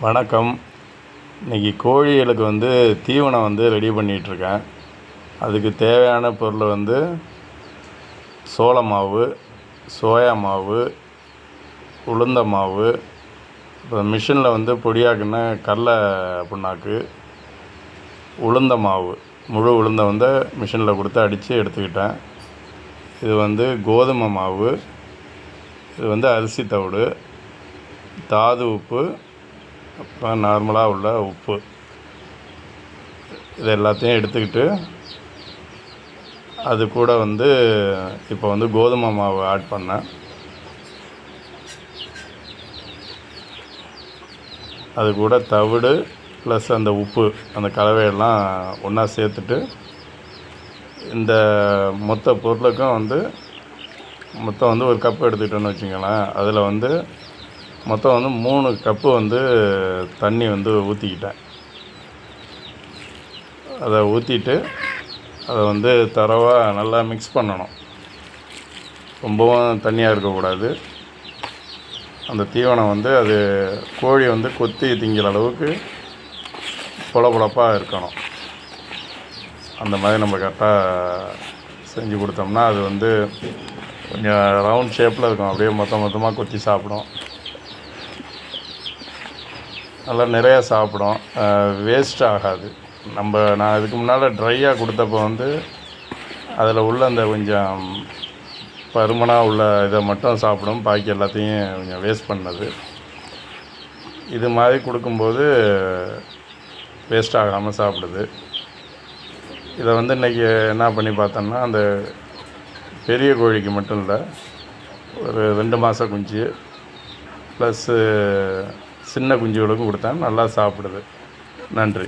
வணக்கம். இன்றைக்கி கோழிகளுக்கு தீவனம் ரெடி பண்ணிகிட்ருக்கேன். அதுக்கு தேவையான பொருள் சோள மாவு, சோயா மாவு, உளுந்த மாவு, இப்போ மிஷினில் பொடியாக்குன கடல புண்ணாக்கு, உளுந்த மாவு, முழு உளுந்தை மிஷினில் கொடுத்து அடித்து எடுத்துக்கிட்டேன். இது கோதுமை மாவு, இது அரிசி தவிடு, தாது உப்பு, அப்புறம் நார்மலாக உள்ள உப்பு, இது எல்லாத்தையும் எடுத்துக்கிட்டு அது கூட இப்போ கோதுமை மாவு ஆட் பண்ணேன். அது கூட தவிடு ப்ளஸ் அந்த உப்பு, அந்த கலவையெல்லாம் ஒன்றா சேர்த்துட்டு இந்த மொத்த பொருளுக்கும் மொத்தம் ஒரு கப்பு எடுத்துக்கிட்டோன்னு வச்சுங்களேன். அதில் மொத்தம் 3 கப்பு தண்ணி ஊற்றிக்கிட்டேன். அதை ஊற்றிட்டு அதை தரோவாக நல்லா மிக்ஸ் பண்ணணும். ரொம்பவும் தண்ணியாக இருக்கக்கூடாது. அந்த தீவனம் அது கோழி கொத்தி திங்கிற அளவுக்கு பொலப்பொலப்பாக இருக்கணும். அந்த மாதிரி நம்ம கரெக்டாக செஞ்சு கொடுத்தோம்னா அது கொஞ்சம் ரவுண்ட் ஷேப்பில் இருக்கும். அப்படியே மொத்தமாக கொத்தி சாப்பிடும். நல்லா நிறையா சாப்பிடும். வேஸ்ட் ஆகாது. நான் இதுக்கு முன்னால் ட்ரையாக கொடுத்தப்போ அதில் உள்ள அந்த கொஞ்சம் பருமனாக உள்ள இதை மட்டும் சாப்பிடும். பாக்கி எல்லாத்தையும் கொஞ்சம் வேஸ்ட் பண்ணது. இது மாதிரி கொடுக்கும்போது வேஸ்ட் ஆகாமல் சாப்பிடுது. இதை இன்றைக்கி என்ன பண்ணி பார்த்தோம்னா, அந்த பெரிய கோழிக்கு மட்டும் இல்லை, ஒரு 2 மாத குஞ்சு ப்ளஸ்ஸு சின்ன குஞ்சுகளுக்கும் கொடுத்தேன். நல்லா சாப்பிடுது. நன்றி.